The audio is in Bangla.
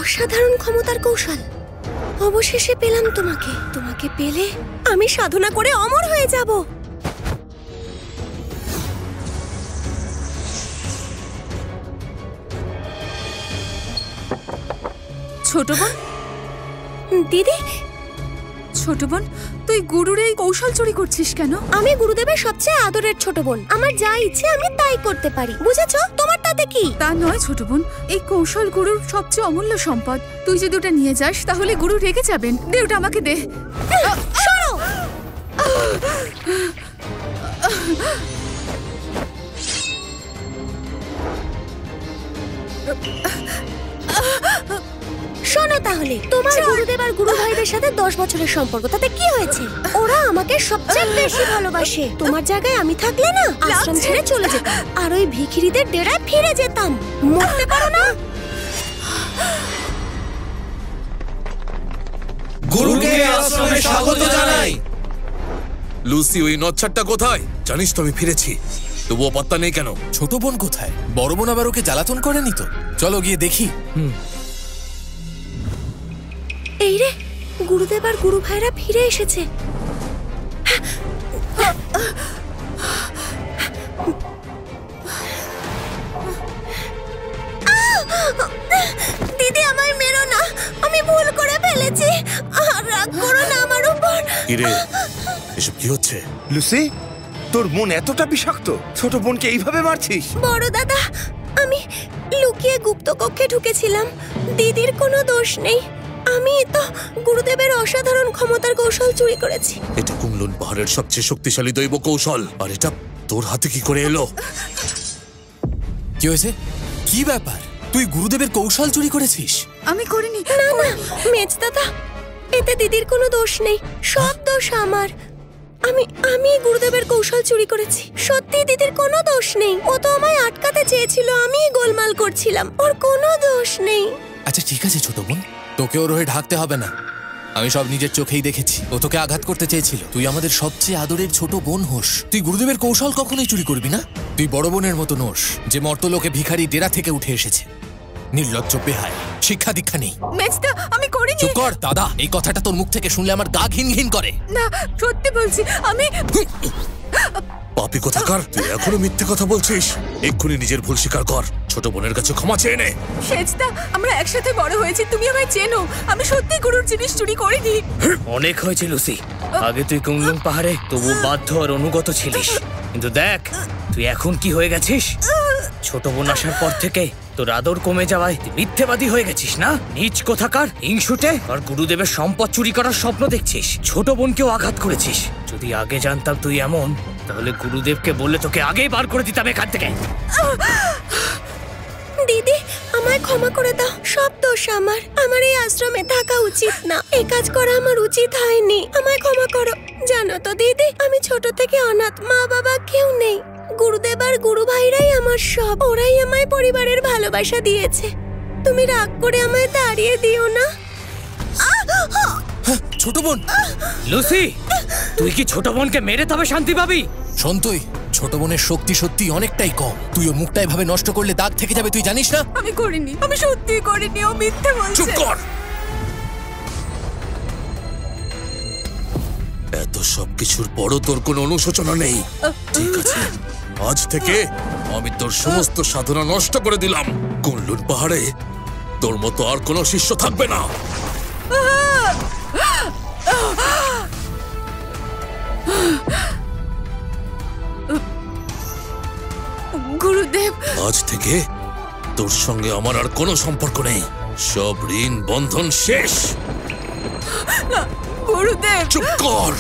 অসাধারণ ক্ষমতার কৌশল, অবশেষে পেলাম তোমাকে। তোমাকে পেলে আমি সাধনা করে অমর হয়ে যাব। ছোট বোন। দিদি। ছোট বোন, তুই গুরুর এই কৌশল চুরি করছিস কেন? আমি গুরুদেবের সবচেয়ে আদরের ছোট বোন। আমার যা ইচ্ছে আমি তাই করতে পারি, বুঝেছো? তোমার তাতে কি? তা নয় ছোট বোন, এই কৌশল গুরুর সবচেয়ে অমূল্য সম্পদ। তুই যদি ওটা নিয়ে যাস তাহলে গুরু রেগে যাবেন। দে ওটা আমাকে দে। সরো। শোনো তাহলে, তোমার গুরুদেব আর গুরু ভাইদের সাথে 10 বছরের সম্পর্ক, তাতে কি হয়েছে? ওরা আমাকে সবচেয়ে বেশি ভালোবাসে। তোমার জায়গায় আমি থাকলে না আশ্রম ছেড়ে চলে যেতাম আর ওই ভিখিরিদের ডেরায় ফিরে যেতাম। মরতে পারো না? গুরুকে আশ্রমে স্বাগত জানাই। লুসি, ওই নচ্ছারটা কোথায়? জানিস তো আমি ফিরেছি, তবুও পাত্তা নেই কেন? ছোট বোন কোথায়? বড় বোন আবার ওকে জ্বালাতন করেনি তো? চলো গিয়ে দেখি। এই রে, গুরুদেব আর গুরু ভাইরা ফিরে এসেছে। দিদি, আমায় মেরো না, আমি ভুল করে ফেলেছি। রাগ করো না আমার উপর। কি রে, এসব কি হচ্ছে? লুসি, তোর মন এতটা বিষাক্ত? ছোট বোনকে এইভাবে মারছিস? বড় দাদা, আমি লুকিয়ে গুপ্ত কক্ষে ঢুকেছিলাম। দিদির কোনো দোষ নেই। আমি তো গুরুদেবের অসাধারণ ক্ষমতার কৌশল চুরি করেছি। এটা কুমলুন পাহাড়ের সবচেয়ে শক্তিশালী দৈব কৌশল, আর এটা তোর হাতে কি করে এলো? কি হয়েছে? কি ব্যাপার? তুই গুরুদেবের কৌশল চুরি করেছিস? আমি করিনি। না না মেজ দাদা, এতে দিদির কোনো দোষ নেই, সব দোষ আমার। আমি গুরুদেবের কৌশল চুরি করেছি। সত্যি দিদির কোনো দোষ নেই। ও তো আমায় আটকাতে চেয়েছিল, আমিই গোলমাল করছিলাম। ওর কোনো দোষ নেই। আচ্ছা ঠিক আছে ছোট বোন, তোকে ওর হয়ে ঢাকতে হবে না। আমি সব নিজের চোখেই দেখেছি। ও তোকে আঘাত করতে চেয়েছিল। তুই আমাদের সবচেয়ে আদরের ছোট বোন হোস। তুই গুরুদেবের কৌশল কখনোই চুরি করবি না। তুই বড় বোনের মতো নোস, যে মর্তলোকে ভিখারি ডেরা থেকে উঠে এসেছে। নির্লজ্জ বেহায়, শিক্ষা দীক্ষা নেই। মেজদা, আমি করিনি। চুপ কর দাদা, এই কথাটা তোর মুখ থেকে শুনলে আমার গা ঘিন ঘিন করে। না, সত্যি বলছি আমি। পাপী কোথাকার, তুই এখনো মিথ্যে কথা বলছিস। এক্ষুনি নিজের ভুল স্বীকার কর, ছোট বোনের কাছে ক্ষমা চেয়ে নে। মেজদা, আমরা একসাথে বড় হয়েছি, তুমি আমায় চেনো। আমি সত্যি গুরুর জিনিস চুরি করিনি। অনেক হয়েছে লুসি। আগে তুই কুমলুং পাহাড়ে তবু বাধ্য আর অনুগত ছিলিস, কিন্তু দেখ তুই এখন কি হয়ে গেছিস। ছোট বোন আসার পর থেকে তোর আদর কমে যাওয়ায় তুই মিথ্যেবাদী হয়ে গেছিস না? নীচ কোথাকার, হিংসুটে আর গুরুদেবের সম্পদ চুরি করার স্বপ্ন দেখছিস। ছোট বোনকেও আঘাত করেছিস। যদি আগে জানতাম তুই এমন, তাহলে গুরুদেবকে বললে তোকে আগেই বার করে দিতাম এখান থেকে। দিদি, আমায় ক্ষমা করে দাও। সব দোষ আমার। আমার এই আশ্রমে থাকা উচিত না। এই কাজ করা আমার উচিত হয়নি। আমায় ক্ষমা করো। জানো তো দিদি, আমি ছোট থেকে অনাথ, মা বাবা কেউ নেই। গুরুদেব আর গুরু ভাইরাই আমার সব। ওরাই আমায় পরিবারের ভালোবাসা দিয়েছে। তুমি রাগ করে আমায় তাড়িয়ে দিও না। ছোট বোন। লুসি, তুই কি ছোট বোনকে মেরে তবে শান্তি পাবি? শোন, তুই ছোট বোনের শক্তি সত্যি অনেকটাই কম। তুই ও মুখটা এভাবে নষ্ট করলে দাগ থেকে যাবে, তুই জানিস না? আমি করিনি, আমি সত্যি করিনি। ও মিথ্যে বলছে। চুপ কর। এত সবকিছুর পরও তোর কোনো অনুশোচনা নেই। ঠিক আছে, আজ থেকে আমি তোর সমস্ত সাধনা নষ্ট করে দিলাম। কুমলুন পাহাড়ে তোর মতো আর কোনো শিষ্য থাকবে না। গুরুদেব, আজ থেকে তোর সঙ্গে আমার আর কোনো সম্পর্ক নেই। সব ঋণ বন্ধন শেষ। গুরুদেব। চুপ কর।